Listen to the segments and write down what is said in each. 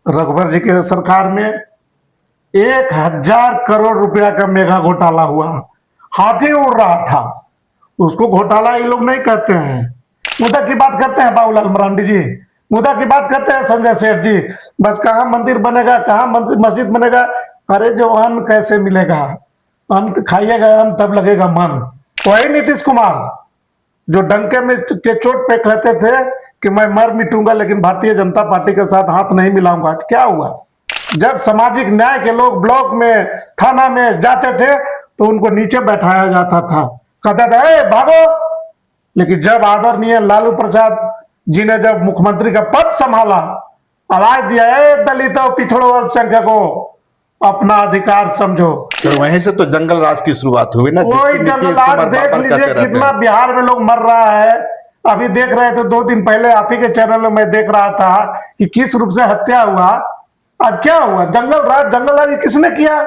रघुवर जी के सरकार में 1,000 करोड़ रुपया का मेगा घोटाला हुआ, हाथी उड़ रहा था। उसको घोटाला ये लोग नहीं कहते हैं। मुद्दा की बात करते हैं बाबूलाल मरांडी जी, मुद्दा की बात करते हैं संजय सेठ जी। बस कहाँ मंदिर बनेगा, कहाँ मस्जिद बनेगा। अरे जो अन्न कैसे मिलेगा, अन्न खाइएगा अन्न तब लगेगा मन। वही नीतीश कुमार जो डंके में के चोट पे कहते थे कि मैं मर मिटूंगा लेकिन भारतीय जनता पार्टी के साथ हाथ नहीं मिलाऊंगा। क्या हुआ? जब सामाजिक न्याय के लोग ब्लॉक में, थाना में जाते थे तो उनको नीचे बैठाया जाता था, कहते थे ए भागो। लेकिन जब आदरणीय लालू प्रसाद जी ने जब मुख्यमंत्री का पद संभाला, आवाज दिया ए दलितों, पिछड़ों, अल्पसंख्यकों, अपना अधिकार समझो। तो वहीं से तो जंगल राज की शुरुआत हुई ना। वही जंगल राज देख लीजिए कितना बिहार में लोग मर रहा है। अभी देख रहे थे 2 दिन पहले आप ही के चैनल में मैं देख रहा था कि किस रूप से हत्या हुआ। आज क्या हुआ? जंगल राज किसने किया?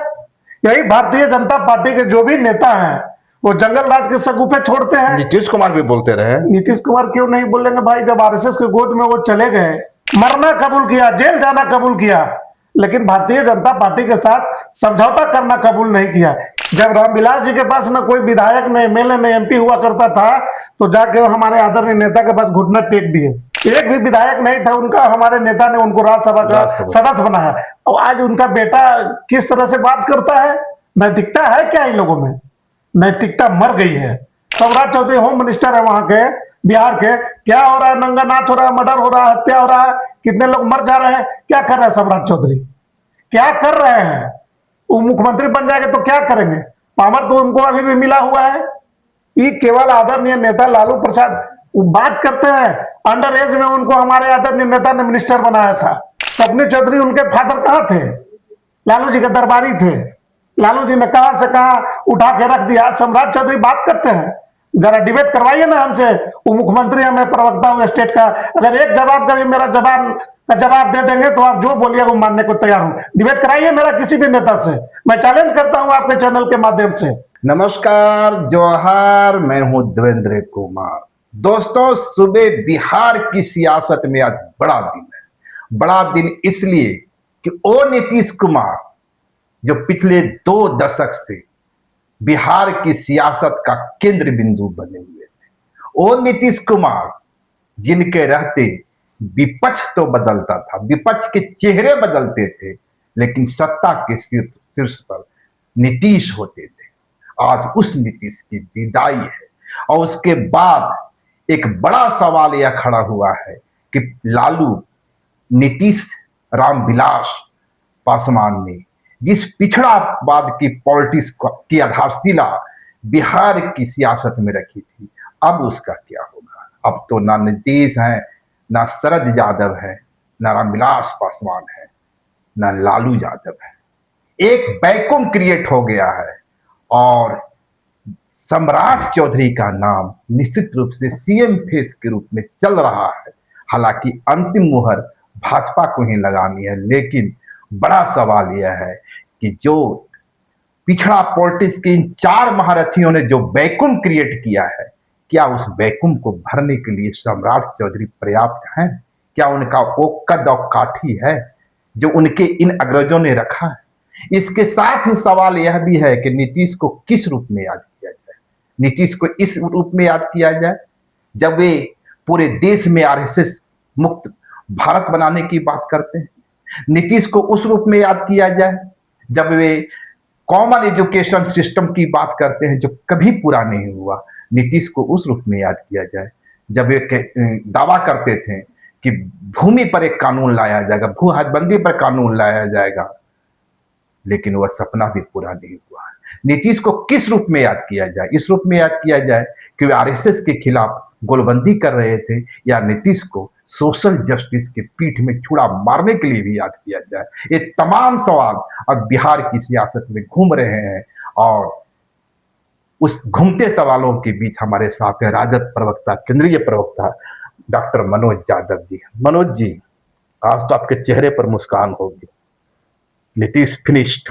यही भारतीय जनता पार्टी के जो भी नेता हैं वो जंगल राज के सगुफे छोड़ते हैं। नीतीश कुमार भी बोलते रहे। नीतीश कुमार क्यों नहीं बोलेंगे भाई? जब आरएसएस के गोद में वो चले गए, मरना कबूल किया, जेल जाना कबूल किया, लेकिन भारतीय जनता पार्टी के साथ समझौता करना कबूल नहीं किया। जब रामविलास जी के पास ना कोई विधायक न एमएलए न एमपी हुआ करता था तो जाके हमारे आदरणीय नेता के पास घुटना टेक दिए। एक भी विधायक नहीं था उनका, हमारे नेता ने उनको राज्यसभा का सदस्य बनाया। और आज उनका बेटा किस तरह से बात करता है। नैतिकता है क्या इन लोगों में? नैतिकता मर गई है। सम्राट चौधरी होम मिनिस्टर है वहां के, बिहार के। क्या हो रहा है? नंगानाथ हो रहा है, मर्डर हो रहा है, हत्या हो रहा है, कितने लोग मर जा रहे हैं। क्या कर रहे हैं सम्राट चौधरी? क्या कर रहे हैं? वो मुख्यमंत्री बन जाएंगे तो क्या करेंगे? पावर तो उनको अभी भी मिला हुआ है। ये केवल आदरणीय नेता लालू प्रसाद बात करते हैं। अंडर एज में उनको हमारे आदरणीय नेता ने मिनिस्टर बनाया था। सपनी चौधरी उनके फादर कहाँ थे? लालू जी के दरबारी थे। लालू जी ने कहां से कहां उठा के रख दिया। सम्राट चौधरी बात करते हैं। जरा डिबेट करवाइए ना हमसे। वो मुख्यमंत्री है, मैं प्रवक्ता हूं स्टेट का। अगर एक जवाब का भी मेरा जवाब दे देंगे तो आप जो बोलिए वो मानने को तैयार हूं। डिबेट कराइए मेरा किसी भी नेता से। मैं चैलेंज करता हूं आपके चैनल के माध्यम से। नमस्कार, जौहार, मैं हूं देवेंद्र कुमार। दोस्तों, सुबह बिहार की सियासत में आज बड़ा दिन है। बड़ा दिन इसलिए कि ओ नीतीश कुमार जो पिछले 2 दशक से बिहार की सियासत का केंद्र बिंदु बने हुए थे, ओ नीतीश कुमार जिनके रहते विपक्ष तो बदलता था, विपक्ष के चेहरे बदलते थे, लेकिन सत्ता के शीर्ष पर नीतीश होते थे। आज उस नीतीश की विदाई है और उसके बाद एक बड़ा सवाल यह खड़ा हुआ है कि लालू, नीतीश, रामविलास पासवान ने जिस पिछड़ावाद की पॉलिटिक्स की आधारशिला बिहार की सियासत में रखी थी, अब उसका क्या होगा? अब तो ना नीतीश है, ना शरद यादव है, ना रामविलास पासवान है, ना लालू यादव है। एक वैक्यूम क्रिएट हो गया है और सम्राट चौधरी का नाम निश्चित रूप से सीएम फेस के रूप में चल रहा है। हालांकि अंतिम मुहर भाजपा को ही लगानी है, लेकिन बड़ा सवाल यह है कि जो पिछड़ा पॉलिटिक्स के इन 4 महारथियों ने जो वैक्यूम क्रिएट किया है, क्या उस वैक्यूम को भरने के लिए सम्राट चौधरी पर्याप्त हैं? क्या उनका वो कद और काठी है जो उनके इन अग्रजों ने रखा है? इसके साथ ही सवाल यह भी है कि नीतीश को किस रूप में याद किया जाए। नीतीश को इस रूप में याद किया जाए जब वे पूरे देश में आरएसएस मुक्त भारत बनाने की बात करते हैं। नीतीश को उस रूप में याद किया जाए जब वे कॉमन एजुकेशन सिस्टम की बात करते हैं जो कभी पूरा नहीं हुआ। नीतीश को उस रूप में याद किया जाए जब वे दावा करते थे कि भूमि पर एक कानून लाया जाएगा, भू हदबंदी पर कानून लाया जाएगा, लेकिन वह सपना भी पूरा नहीं हुआ। नीतीश को किस रूप में याद किया जाए? इस रूप में याद किया जाए कि वे आरएसएस के खिलाफ गोलबंदी कर रहे थे, या नीतीश को सोशल जस्टिस के पीठ में छुरा मारने के लिए भी याद किया जाए? ये तमाम सवाल अब बिहार की सियासत में घूम रहे हैं और उस घूमते सवालों के बीच हमारे साथ है राजद प्रवक्ता, केंद्रीय प्रवक्ता डॉक्टर मनोज यादव जी। मनोज जी, आज तो आपके चेहरे पर मुस्कान होगी। नीतीश फिनिश्ड,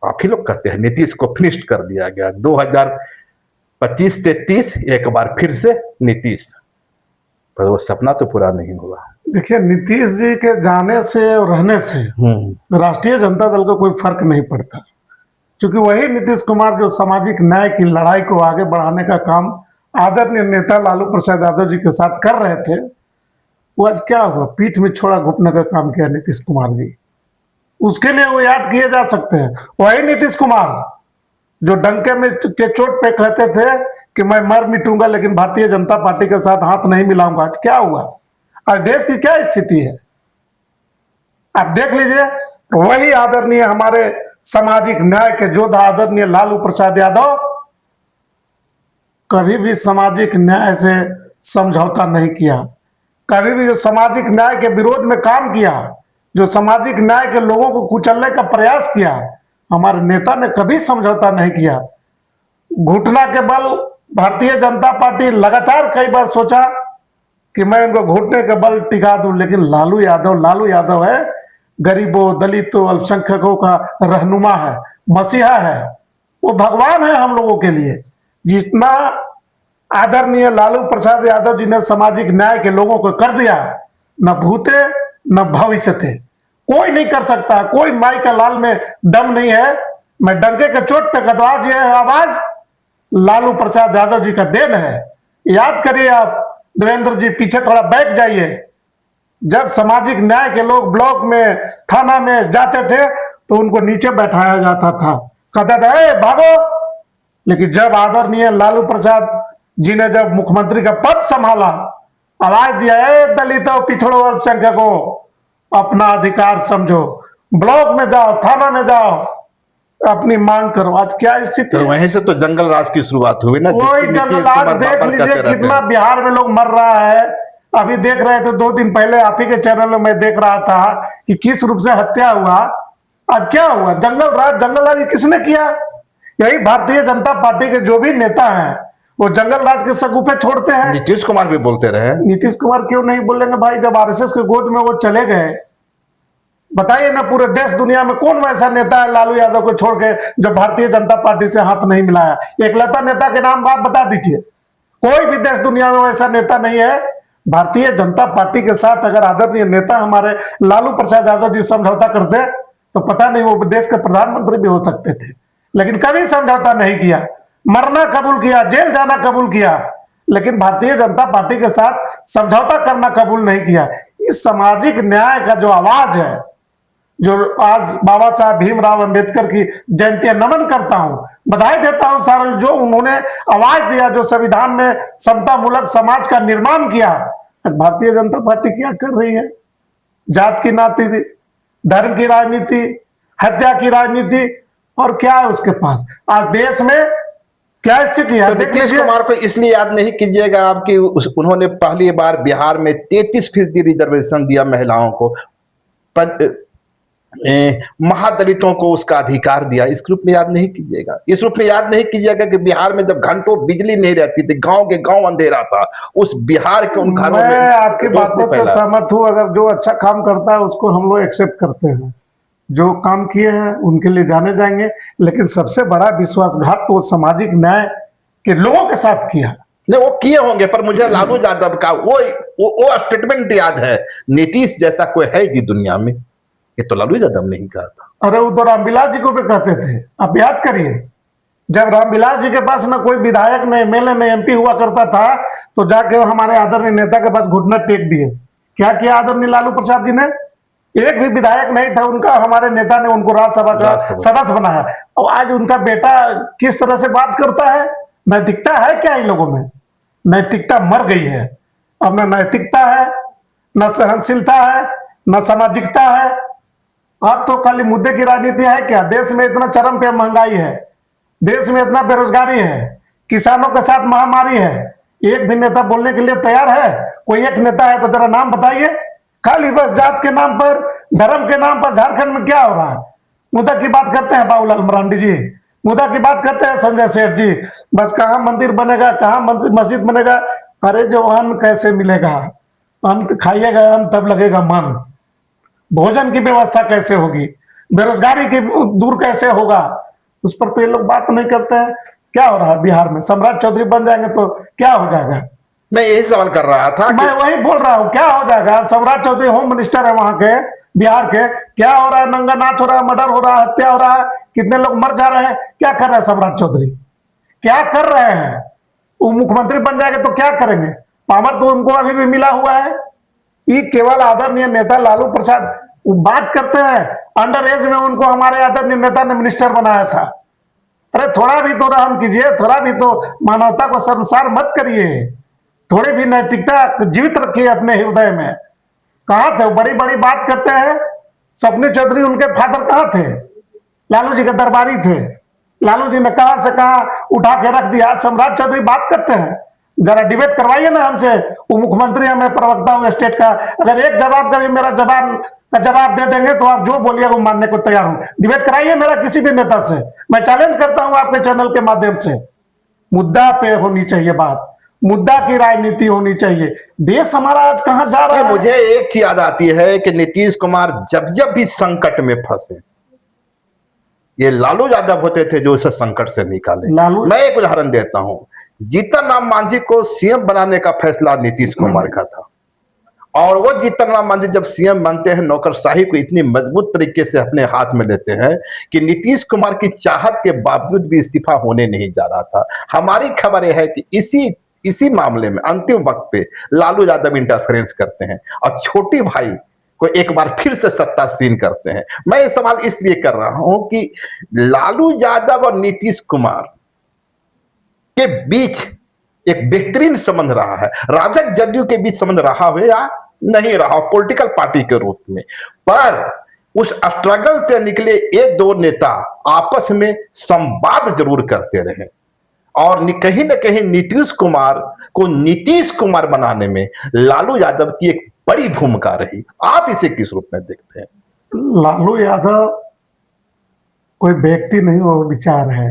आप ही लोग कहते हैं नीतीश को फिनिश्ड कर दिया गया। 2025 से 30 एक बार फिर से नीतीश, पर वो सपना तो पूरा नहीं हुआ। देखिए, नीतीश जी के जाने से और रहने से राष्ट्रीय जनता दल को कोई फर्क नहीं पड़ता, क्योंकि वही नीतीश कुमार जो सामाजिक न्याय की लड़ाई को आगे बढ़ाने का काम आदरणीय नेता लालू प्रसाद यादव जी के साथ कर रहे थे, वो आज क्या हुआ, पीठ में छोड़ा घुटने का काम किया नीतीश कुमार जी। उसके लिए वो याद किए जा सकते हैं। वही नीतीश कुमार जो डंके में के चोट पे कहते थे कि मैं मर मिटूंगा लेकिन भारतीय जनता पार्टी के साथ हाथ नहीं मिलाऊंगा, क्या हुआ? आज देश की क्या स्थिति है आप देख लीजिए। वही आदरणीय हमारे सामाजिक न्याय के योद्धा आदरणीय लालू प्रसाद यादव कभी भी सामाजिक न्याय से समझौता नहीं किया, कभी भी जो सामाजिक न्याय के विरोध में काम किया, जो सामाजिक न्याय के लोगों को कुचलने का प्रयास किया, हमारे नेता ने कभी समझौता नहीं किया। घुटना के बल भारतीय जनता पार्टी लगातार कई बार सोचा कि मैं इनको घुटने के बल टिका दूं, लेकिन लालू यादव है, गरीबों, दलितों, अल्पसंख्यकों का रहनुमा है, मसीहा है, वो भगवान है हम लोगों के लिए। जितना आदरणीय लालू प्रसाद यादव जी ने सामाजिक न्याय के लोगों को कर दिया, न भूते न भविष्य थे, कोई नहीं कर सकता। कोई माई का लाल में दम नहीं है। मैं डंके के चोट पे गदवाज ये आवाज लालू प्रसाद यादव जी का देन है। याद करिए आप देवेंद्र जी, पीछे थोड़ा बैठ जाइए। जब सामाजिक न्याय के लोग ब्लॉक में, थाना में जाते थे तो उनको नीचे बैठाया जाता था, कहते थे भागो। लेकिन जब आदरणीय लालू प्रसाद जी ने जब मुख्यमंत्री का पद संभाला, आवाज दिया, दलितों, पिछड़ों, अल्पसंख्यकों, अपना अधिकार समझो, ब्लॉक में जाओ, थाना में जाओ, अपनी मांग करो। आज क्या स्थिति है? वहीं से तो जंगल राज की शुरुआत हुई ना। वही जंगल राज देख लीजिए, कितना बिहार में लोग मर रहा है। अभी देख रहे थे 2 दिन पहले आप ही के चैनल में मैं देख रहा था कि किस रूप से हत्या हुआ। आज क्या हुआ? जंगल राज किसने किया? यही भारतीय जनता पार्टी के जो भी नेता हैं वो जंगल राज के सगुफे छोड़ते हैं। नीतीश कुमार भी बोलते रहे। नीतीश कुमार क्यों नहीं बोलेंगे भाई? जब आरएसएस के गोद में वो चले गए, बताइए ना, पूरे देश दुनिया में कौन वैसा नेता है लालू यादव को छोड़ के जो भारतीय जनता पार्टी से हाथ नहीं मिलाया? एकलता नेता के नाम आप बता दीजिए। कोई भी देश दुनिया में वैसा नेता नहीं है। भारतीय जनता पार्टी के साथ अगर आदरणीय नेता हमारे लालू प्रसाद यादव जी समझौता करते तो पता नहीं वो देश के प्रधानमंत्री भी हो सकते थे, लेकिन कभी समझौता नहीं किया। मरना कबूल किया, जेल जाना कबूल किया, लेकिन भारतीय जनता पार्टी के साथ समझौता करना कबूल नहीं किया। इस सामाजिक न्याय का जो आवाज है, जो आज बाबा साहब भीमराव अंबेडकर की जयंती नमन करता हूं, बधाई देता हूं सारे जो उन्होंने आवाज दिया, जो संविधान में समता मूलक समाज का निर्माण किया। भारतीय जनता पार्टी क्या कर रही है? जात की राजनीति, धर्म की राजनीति, हत्या की राजनीति, और क्या है उसके पास? आज देश में क्या स्थिति है? तो नीतीश कुमार को इसलिए याद नहीं कीजिएगा आप कि उन्होंने पहली बार बिहार में 33% रिजर्वेशन दिया महिलाओं को, महादलितों को उसका अधिकार दिया। इस रूप में याद नहीं कीजिएगा। इस रूप में याद नहीं कीजिएगा कि बिहार में जब घंटों बिजली नहीं रहती थी, गांव के गांव अंधेरा था, उस बिहार के उन घरों में। मैं आपकी बातों से सहमत हूं। अगर जो अच्छा काम करता है उसको हम लोग एक्सेप्ट करते हैं, जो काम किए हैं उनके लिए जाने जाएंगे। लेकिन सबसे बड़ा विश्वासघात तो सामाजिक न्याय के लोगों के साथ किया। नहीं, वो किए होंगे, पर मुझे लालू यादव का वो स्टेटमेंट याद है, नीतीश जैसा कोई है जी दुनिया में, ये तो लालू यादव ने ही कहा था। अरे वो तो रामविलास जी को भी कहते थे। आप याद करिए, जब रामविलास जी के पास न कोई विधायक न एमएलए न एमपी हुआ करता था तो जाके हमारे आदरणीय नेता के पास घुटना टेक दिए। क्या किया आदरणीय लालू प्रसाद जी ने? एक भी विधायक नहीं था उनका, हमारे नेता ने उनको राज्यसभा का सदस्य बनाया। और आज उनका बेटा किस तरह से बात करता है? नैतिकता है क्या इन लोगों में? नैतिकता मर गई है। अब न नैतिकता है, न सहनशीलता है, न सामाजिकता है। अब तो खाली मुद्दे की राजनीति है क्या? देश में इतना चरम पे महंगाई है, देश में इतना बेरोजगारी है, किसानों के साथ महामारी है, एक भी नेता बोलने के लिए तैयार है? कोई एक नेता है तो जरा नाम बताइए। खाली बस जात के नाम पर, धर्म के नाम पर झारखंड में क्या हो रहा है? मुद्दा की बात करते हैं बाबूलाल मरांडी जी, मुद्दा की बात करते हैं संजय सेठ जी, बस कहाँ मंदिर बनेगा, कहाँ मस्जिद बनेगा। अरे जो अन्न कैसे मिलेगा? अन्न खाइएगा, अन्न तब लगेगा मन। भोजन की व्यवस्था कैसे होगी? बेरोजगारी की दूर कैसे होगा? उस पर तो ये लोग बात नहीं करते हैं। क्या हो रहा है बिहार में? सम्राट चौधरी बन जाएंगे तो क्या हो जाएगा? मैं यही सवाल कर रहा था मैं वही बोल रहा हूँ, क्या हो जाएगा? सम्राट चौधरी होम मिनिस्टर है वहां के, बिहार के। क्या हो रहा है? नंगानाथ हो रहा है, मर्डर हो रहा है, हत्या हो रहा है, कितने लोग मर जा रहे हैं। क्या कर रहे हैं सम्राट चौधरी? क्या कर रहे हैं? वो मुख्यमंत्री बन जाएंगे तो क्या करेंगे? पावर तो उनको अभी भी मिला हुआ है। ये केवल आदरणीय नेता लालू प्रसाद वो बात करते हैं, अंडर एज में उनको हमारे आदरणीय नेता ने मिनिस्टर बनाया था। अरे थोड़ा भी तो रहम कीजिए, थोड़ा भी तो मानवता को शर्मसार मत करिए, थोड़ी भी नैतिकता जीवित रखिए अपने हृदय में। कहाँ थे? बड़ी बड़ी बात करते हैं। सपनी चौधरी उनके फादर कहाँ थे? लालू जी के दरबारी थे। लालू जी ने कहां से कहां उठा के रख दिया। सम्राट चौधरी बात करते हैं, जरा डिबेट करवाइए ना हमसे। वो मुख्यमंत्री है, मैं प्रवक्ता हूं स्टेट का। अगर एक जवाब का भी मेरा जवाब दे देंगे तो आप जो बोलिए वो मानने को तैयार हूं। डिबेट कराइए मेरा किसी भी नेता से, मैं चैलेंज करता हूं आपके चैनल के माध्यम से। मुद्दा पे होनी चाहिए बात, मुद्दा की राजनीति होनी चाहिए। देश हमारा आज कहां जा रहा है? मुझे एक चीज याद आती है कि नीतीश कुमार जब जब भी संकट में फंसे, ये लालू यादव होते थे जो उसे संकट से निकाले। मैं एक उदाहरण देता हूं, जीतन राम मांझी को सीएम बनाने का फैसला नीतीश कुमार का था, और वो जीतन राम मांझी जब सीएम बनते हैं नौकरशाही को इतनी मजबूत तरीके से अपने हाथ में लेते हैं कि नीतीश कुमार की चाहत के बावजूद भी इस्तीफा होने नहीं जा रहा था। हमारी खबर यह है कि इसी मामले में अंतिम वक्त पे लालू यादव इंटरफेरेंस करते हैं और छोटी भाई को एक बार फिर से सत्तासीन करते हैं। मैं ये सवाल इसलिए कर रहा हूं कि लालू यादव और नीतीश कुमार के बीच एक बेहतरीन संबंध रहा है, राजग जदयू के बीच संबंध रहा हो या नहीं रहा पॉलिटिकल पार्टी के रूप में, पर उस स्ट्रगल से निकले ये दो नेता आपस में संवाद जरूर करते रहे, और कहीं ना कहीं नीतीश कुमार को नीतीश कुमार बनाने में लालू यादव की एक बड़ी भूमिका रही। आप इसे किस रूप में देखते हैं? लालू यादव कोई व्यक्ति नहीं, वो विचार है।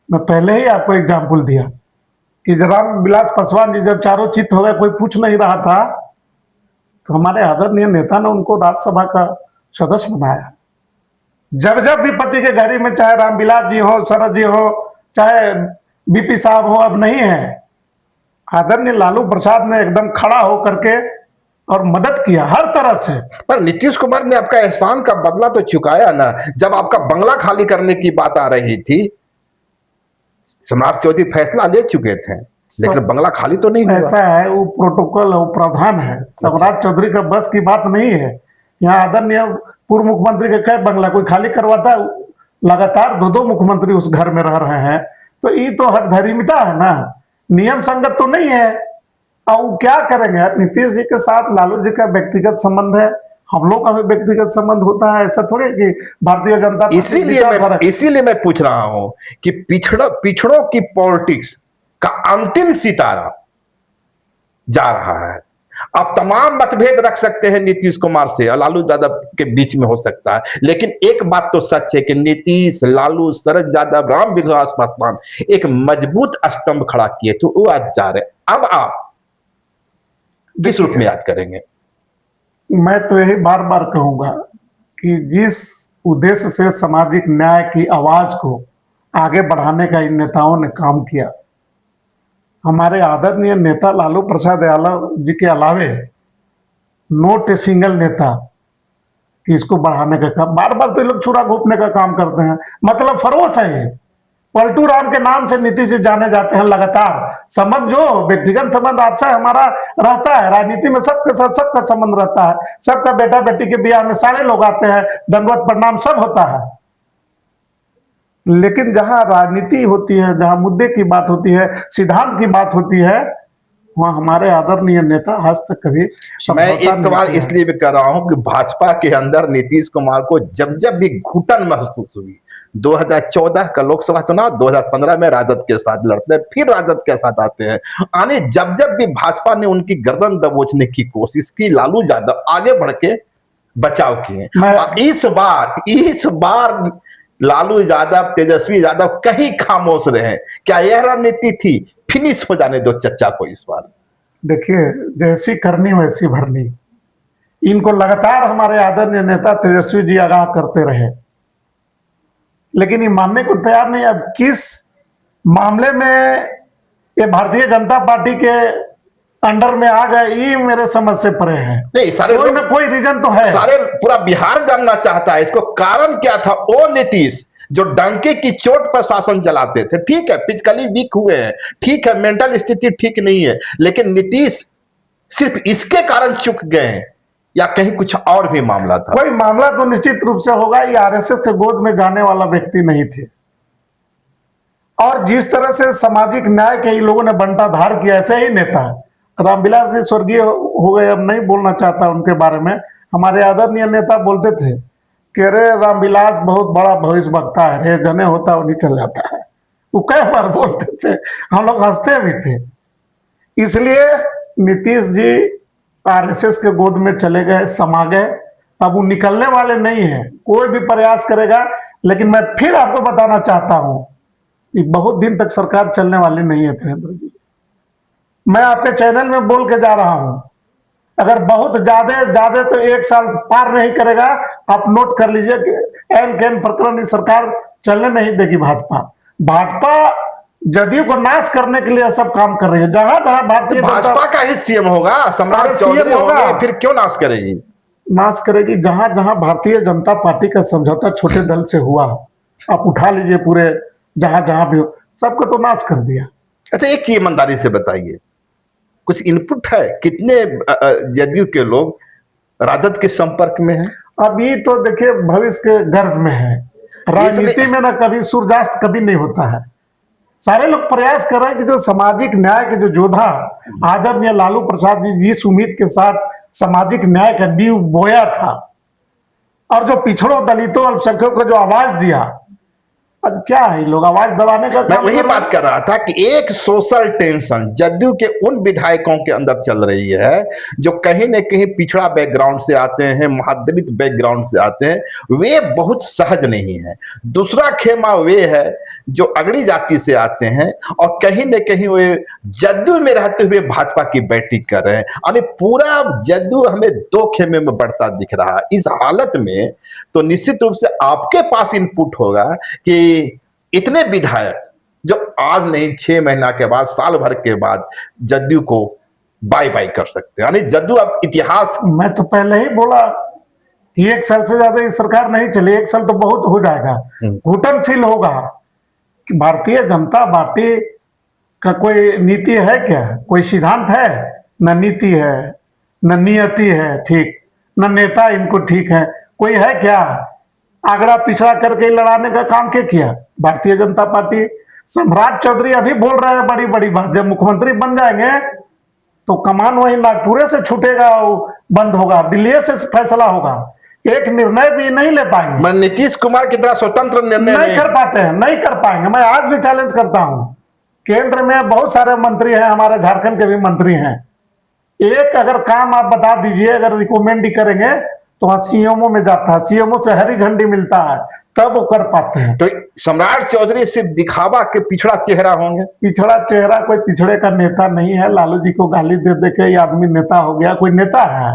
मैं पहले ही आपको एग्जाम्पल दिया कि राम विलास पासवान जी जब चारों चित हो गए, कोई पूछ नहीं रहा था, तो हमारे आदरणीय नेता ने उनको राज्यसभा का सदस्य बनाया। जब जब भी पति के घड़ी में, चाहे रामविलास जी हो, शरद जी हो, चाहे बीपी साहब हो, अब नहीं है, आदरणीय लालू प्रसाद ने एकदम खड़ा हो करके और मदद किया हर तरह से। पर नीतीश कुमार ने आपका एहसान का बदला तो चुकाया ना। जब आपका बंगला खाली करने की बात आ रही थी, सम्राट चौधरी फैसला ले चुके थे, लेकिन बंगला खाली तो नहीं हुआ। ऐसा है, वो प्रोटोकॉल है, वो प्रावधान है। सम्राट चौधरी का बस की बात नहीं है। यहाँ आदरणीय पूर्व मुख्यमंत्री का क्या बंगला कोई खाली करवाता है? लगातार दो मुख्यमंत्री उस घर में रह रहे हैं, तो ये तो हठधर्मिता है ना, नियम संगत तो नहीं है। और वो क्या करेंगे? नीतीश जी के साथ लालू जी का व्यक्तिगत संबंध है, हम लोग का भी व्यक्तिगत संबंध होता है। ऐसा थोड़े कि भारतीय जनता पार्टी। इसीलिए मैं पूछ रहा हूं कि पिछड़ों की पॉलिटिक्स का अंतिम सितारा जा रहा है। आप तमाम मतभेद रख सकते हैं नीतीश कुमार से और लालू यादव के बीच में हो सकता है, लेकिन एक बात तो सच है कि नीतीश, लालू, शरद यादव, रामविलास पासवान एक मजबूत स्तंभ खड़ा किए, तो वो आज जा रहे। अब आप किस रूप में याद करेंगे? मैं तो यही बार बार कहूंगा कि जिस उद्देश्य से सामाजिक न्याय की आवाज को आगे बढ़ाने का इन नेताओं ने काम किया, हमारे आदरणीय नेता लालू प्रसाद यादव जी के अलावे नोट ए सिंगल नेता कि इसको बढ़ाने का काम। बार बार तो लोग छुरा घोपने का काम करते हैं, मतलब फरोश है। पलटू राम के नाम से नीतीश जी जाने जाते हैं लगातार। संबंध जो व्यक्तिगत संबंध आपसे हमारा रहता है, राजनीति में सबके साथ सबका संबंध रहता है, सबका बेटा बेटी के ब्याह में सारे लोग आते हैं, दंडवत प्रणाम सब होता है। लेकिन जहां राजनीति होती है, जहां मुद्दे की बात होती है, सिद्धांत की बात होती है, वहां हमारे आदरणीय नेता आज तक कभी। मैं एक सवाल इसलिए भी कर रहा हूं कि भाजपा के अंदर नीतीश कुमार को जब जब भी घुटन महसूस हुई, 2014 का लोकसभा चुनाव, 2015 में राजद के साथ लड़ते हैं, फिर राजद के साथ आते हैं, आने जब जब भी भाजपा ने उनकी गर्दन दबोचने की कोशिश की, लालू यादव आगे बढ़ के बचाव किए। इस बार लालू यादव, तेजस्वी यादव कहीं खामोश रहे। क्या यह रणनीति थी, फिनिश हो जाने दो चच्चा को इस बार? देखिए, जैसी करनी वैसी भरनी, इनको लगातार हमारे आदरणीय नेता तेजस्वी जी आगाह करते रहे, लेकिन ये मानने को तैयार नहीं। अब किस मामले में ये भारतीय जनता पार्टी के अंडर में आ गए, ये मेरे समझ से परे है। नहीं, सारे कोई लोग, ना कोई रीजन तो है। सारे पूरा बिहार जानना चाहता है इसको कारण क्या था। वो नीतीश जो डंके की चोट पर शासन चलाते थे, ठीक है फिजिकली वीक हुए हैं, ठीक है मेंटल स्थिति ठीक नहीं है, लेकिन नीतीश सिर्फ इसके कारण चुक गए हैं या कहीं कुछ और भी मामला था? कोई मामला तो निश्चित रूप से होगा। ये आरएसएस के गोद में जाने वाला व्यक्ति नहीं थे, और जिस तरह से सामाजिक न्याय के इन लोगों ने बंटाधार किया, ऐसे ही नेता रामविलास जी स्वर्गीय हो गए, अब नहीं बोलना चाहता उनके बारे में। हमारे आदरणीय नेता बोलते थे कि अरे रामविलास बहुत बड़ा भविष्य वक्ता है, रे जने होता वो नहीं चल जाता है। वो कई बार बोलते थे, हम लोग हंसते भी थे। इसलिए नीतीश जी आरएसएस के गोद में चले गए, समा गए। अब वो निकलने वाले नहीं है, कोई भी प्रयास करेगा। लेकिन मैं फिर आपको बताना चाहता हूं कि बहुत दिन तक सरकार चलने वाली नहीं है धीरेन्द्र जी। मैं आपके चैनल में बोल के जा रहा हूं, अगर बहुत ज्यादा तो 1 साल पार नहीं करेगा। आप नोट कर लीजिए कि एन कैन प्रकरण सरकार चलने नहीं देगी। भाजपा जदयू को नाश करने के लिए सब काम कर रही है। जहां जहां भारतीय भाजपा का ही सीएम होगा, सम्राट चौधरी होगा, फिर क्यों नाश करेगी? नाश करेगी जहां जहां भारतीय जनता पार्टी का समझौता छोटे दल से हुआ। आप उठा लीजिए पूरे, जहां जहां भी हो, सबको तो नाश कर दिया। अच्छा, एक चीज ईमानदारी से बताइए, कुछ इनपुट है कितने जदयू के लोग राजद के संपर्क में हैं? अभी तो देखिए भविष्य के गर्भ में है। राजनीति में ना कभी सूर्यास्त कभी नहीं होता है। सारे लोग प्रयास कर रहे हैं कि जो सामाजिक न्याय के जो योद्धा आदरणीय लालू प्रसाद जी जिस उम्मीद के साथ सामाजिक न्याय का बीज बोया था, और जो पिछड़ों दलितों अल्पसंख्यकों को जो आवाज दिया, अब क्या है लोग आवाज दबाने का मैं काम वही कर रहे हैं। बात कर रहा था कि एक सोशल टेंशन जदयू के उन विधायकों के अंदर चल रही है जो कहीं न कहीं पिछड़ा बैकग्राउंड से आते हैं, महादलित बैकग्राउंड से आते हैं, वे बहुत सहज नहीं है। दूसरा खेमा वे है जो अगड़ी जाति से आते हैं और कहीं न कहीं वे जदयू में रहते हुए भाजपा की बैटिंग कर रहे हैं। यानी पूरा जदयू हमें 2 खेमे में बढ़ता दिख रहा है। इस हालत में तो निश्चित रूप से आपके पास इनपुट होगा कि इतने विधायक जो आज नहीं 6 महीना के बाद, साल भर के बाद जदयू को बाय बाय कर सकते हैं। यानी जदयू अब इतिहास। मैं तो पहले ही बोला कि 1 साल से ज्यादा ये सरकार नहीं चली। 1 साल तो बहुत हो जाएगा। घुटन फील होगा कि भारतीय जनता पार्टी का कोई नीति है क्या? कोई सिद्धांत है? न नीति है, न नियति है ठीक, न नेता इनको ठीक है। कोई है क्या? आगड़ा पिछड़ा करके लड़ाने का काम क्या किया भारतीय जनता पार्टी? सम्राट चौधरी अभी बोल रहे हैं बड़ी बड़ी बात, जब मुख्यमंत्री बन जाएंगे तो कमान वही नागपुर से छूटेगा, बंद होगा, दिल्ली से फैसला होगा। एक निर्णय भी नहीं ले पाएंगे। मैं नीतीश कुमार की तरह स्वतंत्र निर्णय नहीं कर पाते हैं, नहीं कर पाएंगे। मैं आज भी चैलेंज करता हूं। केंद्र में बहुत सारे मंत्री हैं, हमारे झारखंड के भी मंत्री हैं। एक अगर काम आप बता दीजिए, अगर रिकमेंड ही करेंगे तो वहां सीएमओ में जाता है, सीएमओ से हरी झंडी मिलता है, तब वो कर पाते हैं। तो सम्राट चौधरी सिर्फ दिखावा के पिछड़ा चेहरा होंगे? पिछड़ा चेहरा, कोई पिछड़े का नेता नहीं है। लालू जी को गाली दे दे के ये आदमी नेता हो गया। कोई नेता है?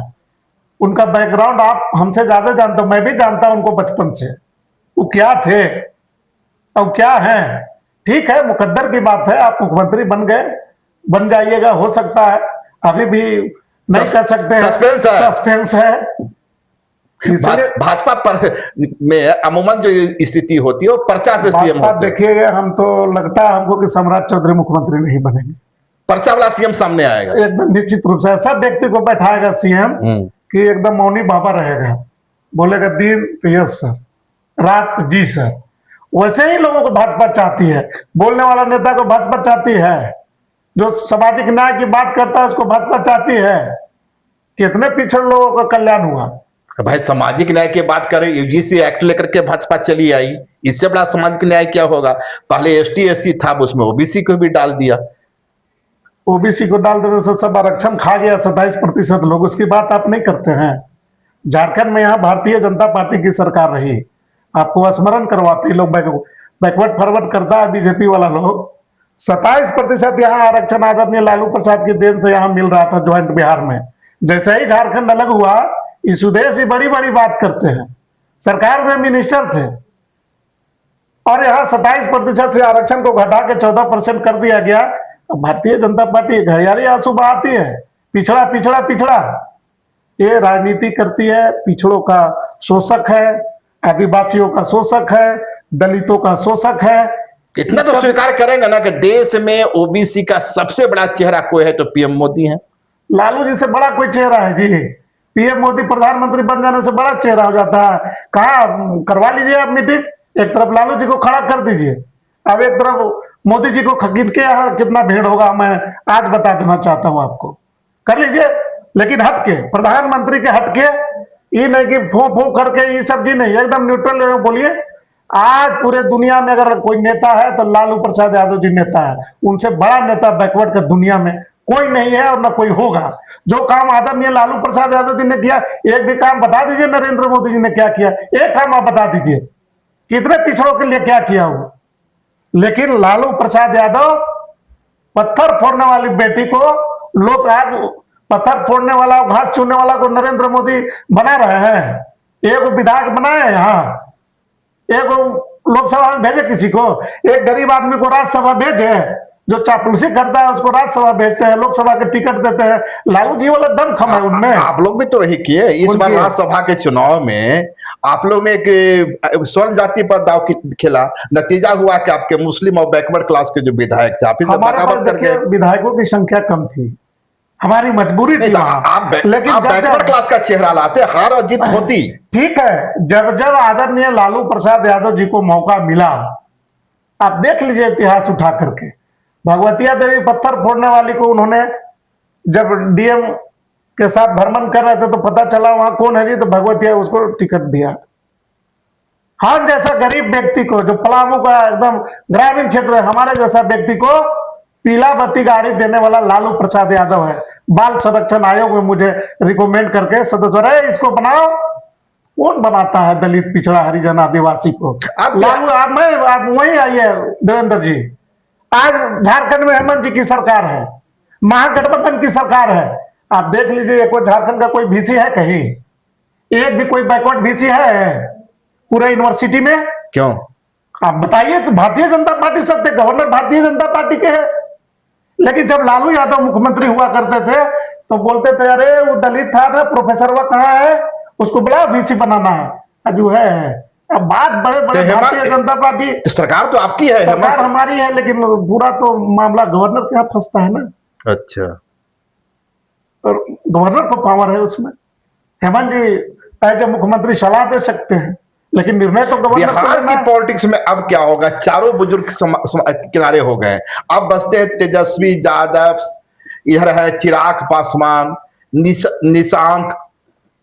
उनका बैकग्राउंड आप हमसे ज्यादा जानते हो, मैं भी जानता हूं उनको बचपन से। वो क्या थे अब क्या है? ठीक है, मुकद्दर की बात है, आप मुख्यमंत्री बन गए, बन जाइएगा, हो सकता है। अभी भी नहीं कर सकते हैं, सस्पेंस है। भाजपा पर में अमूमन जो स्थिति होती है वो पर्चा से सीएम होते हैं। देखिए, हम तो लगता है हमको कि सम्राट चौधरी मुख्यमंत्री नहीं बनेंगे। पर्चा वाला सीएम सामने आएगा एकदम निश्चित रूप से। ऐसा व्यक्ति को बैठाएगा सीएम कि एकदम मौनी बाबा रहेगा, बोलेगा दिन तो यस सर, रात जी सर। वैसे ही लोगों को भाजपा चाहती है। बोलने वाला नेता को भाजपा चाहती है, जो सामाजिक न्याय की बात करता है उसको भाजपा चाहती है। कितने पिछड़े लोगों का कल्याण हुआ। भाई सामाजिक न्याय की बात करें, यूजीसी एक्ट लेकर के भाजपा चली आई, इससे बड़ा सामाजिक न्याय क्या होगा? पहले एसटी एससी था, उसमें ओबीसी को भी डाल दिया। ओबीसी को डाल देने से सब आरक्षण खा गया 27% लोग। उसकी बात आप नहीं करते हैं। झारखंड में यहाँ भारतीय जनता पार्टी की सरकार रही, आपको स्मरण करवाते लोग, बैकवर्ड फॉरवर्ड करता है बीजेपी वाला लोग। 27% यहाँ आरक्षण आदरणीय लालू प्रसाद की देन से यहाँ मिल रहा था ज्वाइंट बिहार में। जैसे ही झारखंड अलग हुआ, इस उद्देश्य से बड़ी बड़ी बात करते हैं। सरकार में मिनिस्टर थे और यहाँ 27% से आरक्षण को घटा के 14% कर दिया गया। भारतीय जनता पार्टी घड़ियाली आंसू बहाती है, पिछड़ा पिछड़ा पिछड़ा। ये राजनीति करती है, पिछड़ों का शोषक है, आदिवासियों का शोषक है, दलितों का शोषक है। इतना तो स्वीकार करेंगे ना कि देश में ओबीसी का सबसे बड़ा चेहरा कोई है तो पीएम मोदी है। लालू जी से बड़ा कोई चेहरा है जी? पीएम मोदी प्रधानमंत्री बन जाने से बड़ा चेहरा हो जाता है? कहा करवा लीजिए आप मीटिंग, एक तरफ लालू जी को खड़ा कर दीजिए, अब एक तरफ मोदी जी को खरीद के यहाँ कितना भीड़ होगा मैं आज बता देना चाहता हूं आपको। कर लीजिए, लेकिन हटके, प्रधानमंत्री के हटके, ये नहीं कि फो फो करके ये सब जी नहीं, एकदम न्यूट्रल में बोलिए। आज पूरे दुनिया में अगर कोई नेता है तो लालू प्रसाद यादव जी नेता है। उनसे बड़ा नेता बैकवर्ड का दुनिया में कोई नहीं है और न कोई होगा। जो काम आदरणीय लालू प्रसाद यादव जी ने किया, एक भी काम बता दीजिए नरेंद्र मोदी जी ने क्या किया, एक काम आप बता दीजिए कितने पिछड़ों के लिए क्या किया हो। लेकिन लालू प्रसाद यादव, पत्थर फोड़ने वाली बेटी को लोग आज पत्थर फोड़ने वाला, घास चूरने वाला को नरेंद्र मोदी बना रहे हैं। एक विधायक बनाए यहाँ, एक लोकसभा में भेजे किसी को, एक गरीब आदमी को राज्यसभा भेजे, जो चापलूसी करता है उसको राज्यसभा भेजते हैं, लोकसभा के टिकट देते हैं। लालू जी वाला दम खम है उनमें। आप लोग भी तो वही किए। इस बार राज्यसभा के चुनाव में आप लोग ने एक स्वर्ण जाति पर दाव खेला, नतीजा हुआ कि आपके मुस्लिम और बैकवर्ड क्लास के जो विधायक थे, आप हमारे पास देखिए विधायकों की संख्या कम थी, हमारी मजबूरी थी वहां। लेकिन बैकवर्ड क्लास का चेहरा लाते, हार और जीत होती। ठीक है, जब जब आदरणीय लालू प्रसाद यादव जी को मौका मिला, आप देख लीजिए इतिहास उठा करके, भगवतिया देवी पत्थर फोड़ने वाली को उन्होंने जब डीएम के साथ भ्रमण कर रहे थे तो पता चला वहां कौन है जी, तो भगवतिया उसको टिकट दिया। हम जैसा गरीब व्यक्ति को, जो पलामू का एकदम ग्रामीण क्षेत्र है, हमारे जैसा व्यक्ति को पीला बत्ती गाड़ी देने वाला लालू प्रसाद यादव है। बाल संरक्षण आयोग में मुझे रिकमेंड करके सदस्य रहे, इसको बनाओ। कौन बनाता है दलित, पिछड़ा, हरिजन, आदिवासी को? लालू आप वही आइए देवेंद्र जी। आज झारखंड में हेमंत जी की सरकार है, महागठबंधन की सरकार है। आप देख लीजिए कोई झारखंड का कोई बीसी है कहीं? एक भी कोई बैकवर्ड बीसी है पूरे यूनिवर्सिटी में? क्यों? आप बताइए कि भारतीय जनता पार्टी सब थे, गवर्नर भारतीय जनता पार्टी के हैं। लेकिन जब लालू यादव मुख्यमंत्री हुआ करते थे तो बोलते थे अरे वो दलित था ना, प्रोफेसर वह कहाँ है, उसको बड़ा बीसी बनाना है। अब जो है, अब बात बड़े बड़े भारतीय जनता पार्टी, तो सरकार तो आपकी है, सरकार हमारी है, लेकिन पूरा तो मामला गवर्नर के यहाँ फंसता है ना। अच्छा, और गवर्नर को पावर है उसमें। हेमंत जी एज ए मुख्यमंत्री सलाह दे सकते हैं, लेकिन निर्णय तो गवर्नर बिहार की पॉलिटिक्स में अब क्या होगा? चारों बुजुर्ग किनारे हो गए, अब बसते हैं तेजस्वी यादव, इधर है चिराग पासवान, निशांत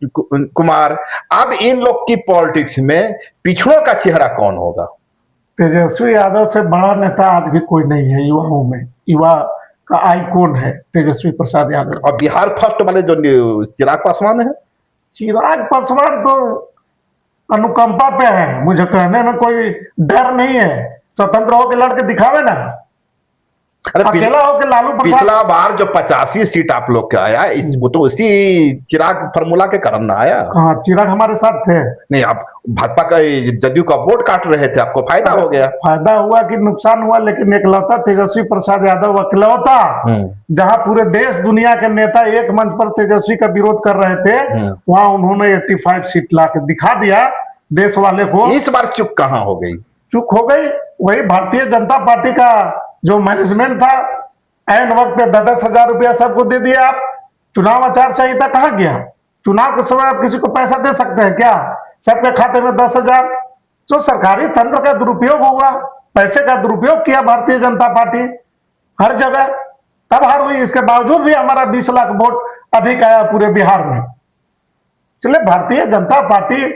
कुमार। अब इन लोग की पॉलिटिक्स में पिछड़ों का चेहरा कौन होगा? तेजस्वी यादव से बड़ा नेता आज भी कोई नहीं है युवाओं में। युवा का आइकॉन है तेजस्वी प्रसाद यादव। और बिहार फर्स्ट वाले जो चिराग पासवान है, चिराग पासवान तो अनुकंपा पे है, मुझे कहने में कोई डर नहीं है। स्वतंत्र होकर लड़के दिखावे ना, अकेला होकर लालू पिछला बार जो 85 सीट आप लोग का आया, वो तो उसी चिराग फार्मूला के कारण ना आया। हाँ, चिराग हमारे साथ थे। नहीं, आप भाजपा का जदयू का वोट काट रहे थे, आपको फायदा हो गया। फायदा हुआ कि नुकसान हुआ? लेकिन एकलौता तेजस्वी प्रसाद यादव अकेलौता, जहां पूरे देश दुनिया के नेता एक मंच पर तेजस्वी का विरोध कर रहे थे, वहां उन्होंने 85 सीट ला के दिखा दिया देश वाले को। इस बार चुप कहां हो गई? चुप हो गई वही भारतीय जनता पार्टी का जो मैनेजमेंट था। ऐन वक्त पे 10,000 रुपया सबको दे दिया। आप चुनाव आचार संहिता कहां गया? चुनाव के समय आप किसी को पैसा दे सकते हैं क्या? सबके खाते में 10,000। जो सरकारी तंत्र का दुरुपयोग हुआ, पैसे का दुरुपयोग किया भारतीय जनता पार्टी हर जगह, तब हार हुई। इसके बावजूद भी हमारा 20 लाख वोट अधिक आया पूरे बिहार में। चलिए, भारतीय जनता पार्टी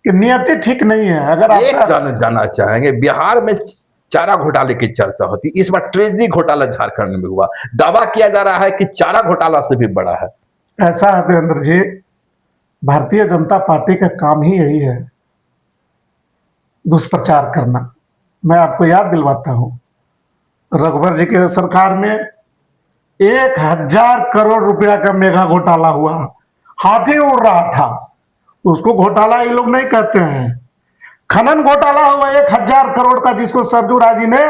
की नियति ठीक नहीं है। अगर आप जानना चाहेंगे, बिहार में चारा घोटाले की चर्चा होती, इस बार ट्रेजरी घोटाला झारखंड में हुआ। दावा किया जा रहा है कि चारा घोटाला से भी बड़ा है। ऐसा है देवेंद्र जी, भारतीय जनता पार्टी का काम ही यही है, दुष्प्रचार करना। मैं आपको याद दिलवाता हूं, रघुवर जी के सरकार में 1,000 करोड़ रुपया का मेगा घोटाला हुआ, हाथी उड़ रहा था। उसको घोटाला ये लोग नहीं कहते हैं। खनन घोटाला हुआ 1,000 करोड़ का, जिसको सरजू राजी ने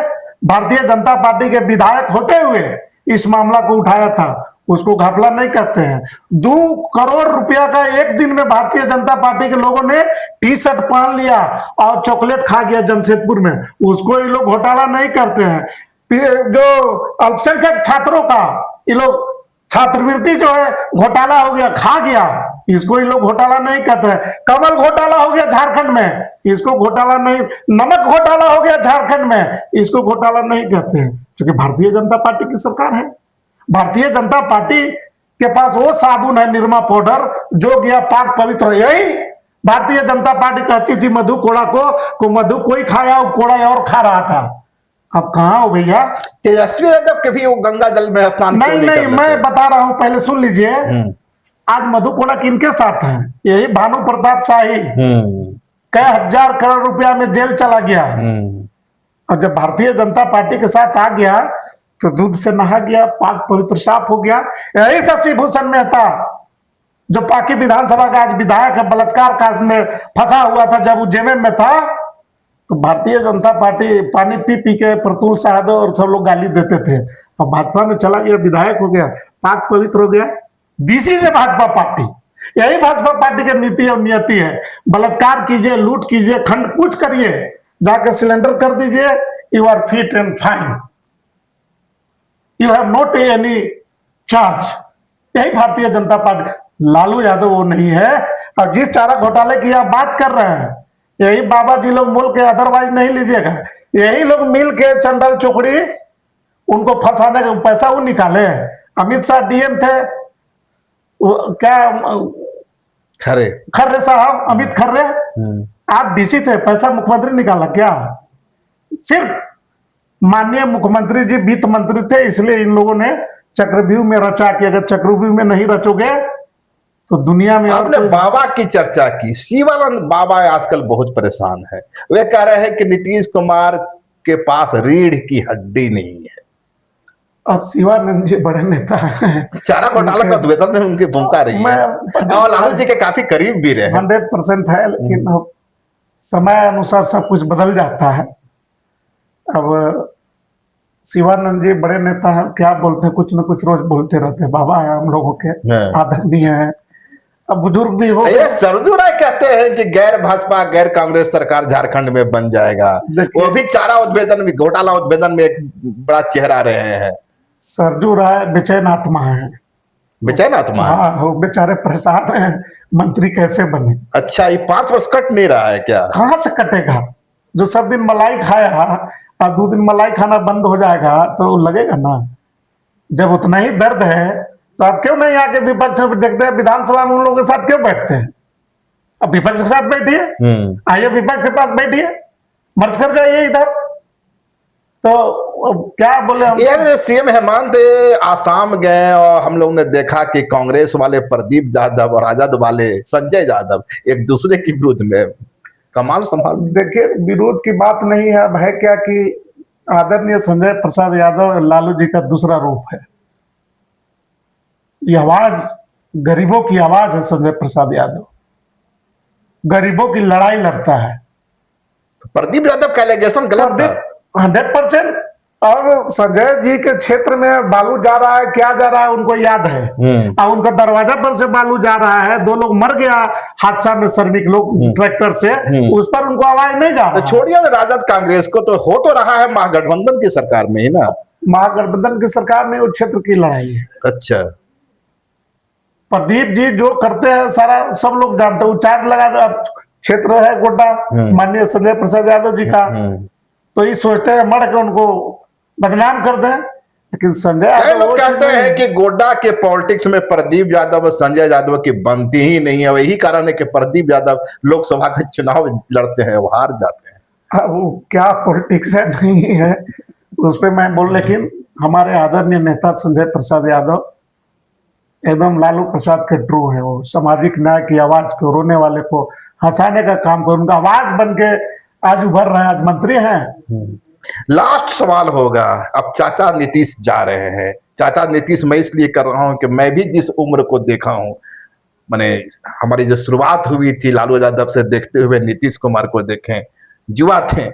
भारतीय जनता पार्टी के विधायक होते हुए इस मामला को उठाया था, उसको घपला नहीं कहते हैं। 2 करोड़ रुपया का एक दिन में भारतीय जनता पार्टी के लोगों ने टी शर्ट पहन लिया और चॉकलेट खा गया जमशेदपुर में, उसको ये लोग घोटाला नहीं करते हैं। फिर जो अल्पसंख्यक छात्रों का ये लोग छात्रवृत्ति जो है घोटाला हो गया, खा गया, इसको ये लोग घोटाला नहीं कहते हैं। कमल घोटाला हो गया झारखंड में, इसको घोटाला नहीं। नमक घोटाला हो गया झारखंड में, इसको घोटाला नहीं कहते हैं, क्योंकि भारतीय जनता पार्टी की सरकार है। भारतीय जनता पार्टी के पास वो साबुन है निरमा पाउडर जो गया पाक पवित्र। यही भारतीय जनता पार्टी कहती थी मधु कोड़ा को मधु कोई खाया, वो कोड़ा और खा रहा था। अब कहाँ हो भैया? तेजस्वी यादव के भी वो गंगा जल में स्नान नहीं क्यों नहीं, कर मैं लेते? बता रहा हूं, पहले सुन लीजिए। आज मधु कोड़ा किनके साथ है? यही भानु प्रताप शाही, कई हजार करोड़ रुपया में जेल चला गया। और जब भारतीय जनता पार्टी के साथ आ गया तो दूध से नहा गया, पाक पवित्र साफ हो गया। यही शशि भूषण मेहता जो पाकी विधानसभा का आज विधायक है, बलात्कार कांड में फंसा हुआ था, जब उज्जैन में था तो भारतीय जनता पार्टी पानी पी पी के प्रतुल साहब और सब लोग गाली देते थे। अब भाजपा में चला गया, विधायक हो गया, पाक पवित्र हो गया। This is Bhajpa party. यही भाजपा पार्टी की नीति और नियति है। बलात्कार कीजिए, लूट कीजिए, खंड कुछ करिए, जाके सिलेंडर कर दीजिए, you are fit and fine, you have not any charge. यही भारतीय जनता पार्टी। लालू यादव वो नहीं है। और जिस चारा घोटाले की आप बात कर रहे हैं, यही बाबा जी लोग बोल के, अदरवाइज नहीं लीजिएगा। यही लोग मिल के चंडल चुकड़ी उनको फंसाने का पैसा वो निकाले। अमित शाह डीएम थे, क्या खर्रे साहब, अमित खर्रे, आप डीसी थे, पैसा मुख्यमंत्री निकाला क्या? सिर्फ माननीय मुख्यमंत्री जी वित्त मंत्री थे, इसलिए इन लोगों ने चक्रव्यूह में रचा कि अगर चक्रव्यूह में नहीं रचोगे तो दुनिया में। आपने बाबा की चर्चा की। शिवानंद बाबा आजकल बहुत परेशान है। वे कह रहे हैं कि नीतीश कुमार के पास रीढ़ की हड्डी नहीं है। अब शिवानंद जी बड़े नेता हैं, चारा घोटाला का उद्भेदन में उनकी भूमिका रही है और लालू जी के काफी करीब भी रहे। 100% है, लेकिन अब समय अनुसार सब कुछ बदल जाता है। अब शिवानंद जी बड़े नेता हैं, क्या बोलते हैं, कुछ न कुछ रोज बोलते रहते हैं। बाबा है हम लोगों के, आदरणीय है, अब बुजुर्ग भी हो। ये सरजू राय कहते हैं कि गैर भाजपा गैर कांग्रेस सरकार झारखंड में बन जाएगा। वो भी चारा उद्भेदन में, घोटाला उद्भेदन में एक बड़ा चेहरा रहे हैं। सरजू राय बेचैन आत्मा है। बेचैन आत्मा है। हाँ, वो बेचारे परेशान हैं, मंत्री कैसे बने। अच्छा, ये 5 वर्ष कट नहीं रहा है क्या? कहां से कटेगा? जो सब दिन मलाई खाया और 2 दिन मलाई खाना बंद हो जाएगा तो लगेगा ना। जब उतना ही दर्द है तो आप क्यों नहीं आके विपक्ष में देखते हैं? विधानसभा में उन लोगों के साथ क्यों बैठते हैं? अब विपक्ष के साथ बैठिए, आइए विपक्ष के पास बैठिए, मर्ज कर जाइए इधर। तो क्या बोले हम? ये सीएम हेमंत आसाम गए और हम लोग ने देखा कि कांग्रेस वाले प्रदीप यादव और राजद वाले संजय यादव एक दूसरे के विरोध में कमाल संभाल। देखिए, विरोध की बात नहीं है। अब है क्या कि आदरणीय संजय प्रसाद यादव लालू जी का दूसरा रूप है। ये आवाज गरीबों की आवाज है। संजय प्रसाद यादव गरीबों की लड़ाई लड़ता है। प्रदीप यादव का एलिगेशन गलत था। 100%। अब संजय जी के क्षेत्र में बालू जा रहा है, क्या जा रहा है उनको याद है। और उनका दरवाजा पर से बालू जा रहा है, 2 लोग मर गया हादसा में, श्रमिक लोग ट्रैक्टर से, उस पर उनको आवाज नहीं जा रहा। तो छोड़िए राजद कांग्रेस को, तो हो तो रहा है महागठबंधन की सरकार में ही ना। महागठबंधन की सरकार में उस क्षेत्र की लड़ाई है। अच्छा, प्रदीप जी जो करते हैं सारा सब लोग जानते हैं। चार्ज लगा क्षेत्र है गोड्डा माननीय संजय प्रसाद यादव जी का, तो ये सोचते हैं मर के उनको बदनाम कर दें। लेकिन संजय लोग कहते हैं कि गोड्डा के पॉलिटिक्स में प्रदीप यादव और संजय यादव की बनती ही नहीं है। वही कारण है कि प्रदीप यादव लोकसभा का चुनाव लड़ते हैं, वो हार जाते हैं। वो क्या पॉलिटिक्स है नहीं है उस पर मैं बोल, लेकिन हमारे आदरणीय नेता संजय प्रसाद यादव एकदम लालू प्रसाद के ट्रू है। वो सामाजिक न्याय की आवाज को, रोने वाले को हंसाने का काम कर, उनका आवाज बन के आज उभर रहे हैं, आज मंत्री हैं। लास्ट सवाल होगा। अब चाचा नीतीश जा रहे हैं। चाचा नीतीश मैं इसलिए कर रहा हूं कि मैं भी जिस उम्र को देखा हूं, मैंने हमारी जो शुरुआत हुई थी लालू यादव से देखते हुए नीतीश कुमार को देखें, युवा थे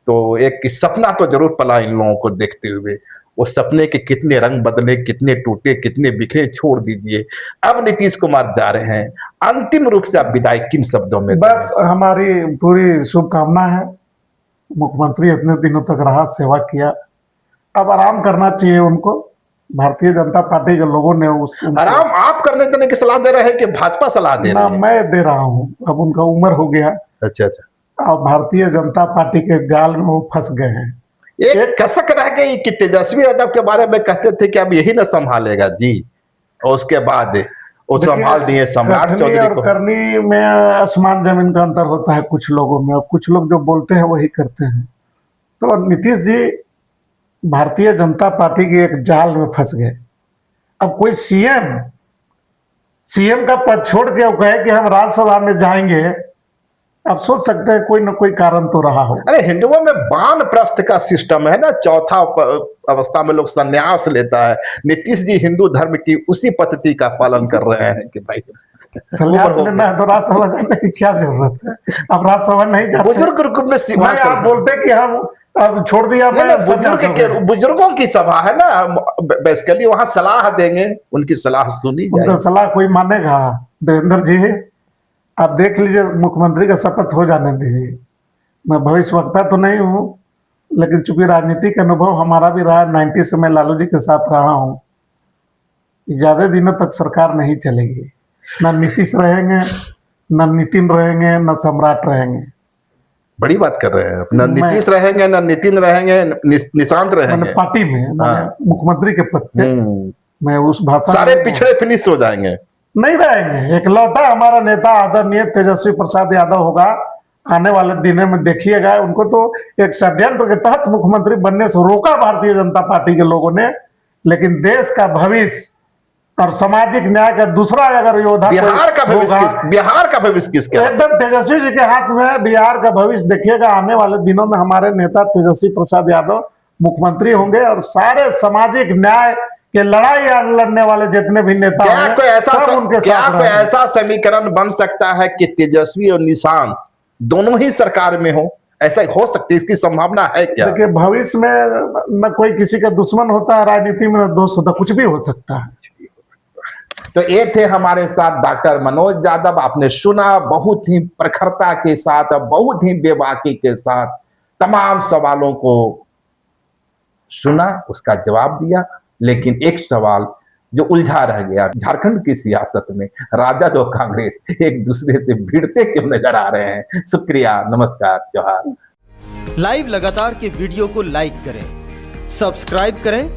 तो एक सपना तो जरूर पला इन लोगों को देखते हुए। वो सपने के कितने रंग बदले, कितने टूटे, कितने बिखरे, छोड़ दीजिए। अब नीतीश कुमार जा रहे हैं, अंतिम रूप से आप विदाई किन शब्दों में बस हमारी पूरी शुभकामना है। मुख्यमंत्री इतने दिनों तक रहा, सेवा किया, अब आराम करना चाहिए उनको। भारतीय जनता पार्टी के लोगों ने आराम आप करने देने की सलाह दे रहे हैं कि भाजपा सलाह दे ना, रही है? मैं दे रहा हूँ। अब उनका उम्र हो गया, अच्छा अच्छा। अब भारतीय जनता पार्टी के जाल में वो फंस गए हैं। एक कसक रह गई कि तेजस्वी यादव के बारे में कहते थे कि अब यही ना संभालेगा जी, और उसके बाद वो संभाल दिए सम्राट कथनी चौधरी और को। करनी में आसमान जमीन का अंतर होता है कुछ लोगों में, और कुछ लोग जो बोलते हैं वही करते हैं। तो नीतीश जी भारतीय जनता पार्टी के एक जाल में फंस गए। अब कोई सीएम का पद छोड़ के वो कहे कि हम राज्यसभा में जाएंगे, आप सोच सकते हैं कोई न कोई कारण तो रहा हो। अरे हिंदुओं में वानप्रस्थ का सिस्टम है ना, चौथा अवस्था में लोग संन्यास लेता है। नीतीश जी हिंदू धर्म की उसी पद्धति का पालन कर रहे हैं कि भाई संन्यास लेना है तो राज्यसभा जाने की क्या जरूरत है? अब राज्यसभा नहीं जाते। बुजुर्ग रूप में नहीं, आप बोलते कि हम अब छोड़ दिया। मैं बुजुर्गों की सभा है ना, बेसिकली वहां सलाह देंगे, उनकी सलाह सुनी उनका जाएगी। सलाह कोई मानेगा? देवेंद्र जी आप देख लीजिए, मुख्यमंत्री का शपथ हो जाने दीजिए। मैं भविष्यवक्ता तो नहीं हूँ, लेकिन चूंकि राजनीतिक अनुभव हमारा भी रहा, 90 से मैं लालू जी के साथ रहा हूँ। ज्यादा दिनों तक सरकार नहीं चलेगी, ना नीतीश रहेंगे, ना नितिन रहेंगे, ना सम्राट रहेंगे। बड़ी बात कर रहे हैं। न नीतीश रहेंगे, न नितिन रहेंगे, निशांत रहेंगे पार्टी में, मुख्यमंत्री के पद पे। मैं उस भाषा सारे पिछड़े फिनिश हो जाएंगे, नहीं रहेंगे। एकलौता हमारा नेता आदरणीय तेजस्वी प्रसाद यादव होगा। आने वाले दिनों में देखिएगा, उनको तो एक षड्यंत्र के तहत मुख्यमंत्री बनने से रोका भारतीय जनता पार्टी के लोगों ने, लेकिन देश का भविष्य और सामाजिक न्याय का दूसरा अगर योद्धा बिहार का भविष्य किसका? एकदम तेजस्वी जी के हाथ में है बिहार का भविष्य। देखिएगा आने वाले दिनों में हमारे नेता तेजस्वी प्रसाद यादव मुख्यमंत्री होंगे, और सारे सामाजिक न्याय के लड़ाई लड़ने वाले जितने भी नेता हैं, सब उनके साथ कोई ऐसा समीकरण बन सकता है कि तेजस्वी और निशांत दोनों ही सरकार में हो? ऐसा हो सकती है, इसकी संभावना है क्या? देखिए भविष्य में न कोई किसी का दुश्मन होता है, राजनीति में न दोस्त होता, कुछ भी हो सकता है। तो ये थे हमारे साथ डॉक्टर मनोज यादव। आपने सुना, बहुत ही प्रखरता के साथ, बहुत ही बेबाकी के साथ तमाम सवालों को सुना, उसका जवाब दिया। लेकिन एक सवाल जो उलझा रह गया, झारखंड की सियासत में राजद और कांग्रेस एक दूसरे से भिड़ते क्यों नजर आ रहे हैं? शुक्रिया, नमस्कार, जोहार। लाइव लगातार के वीडियो को लाइक करें, सब्सक्राइब करें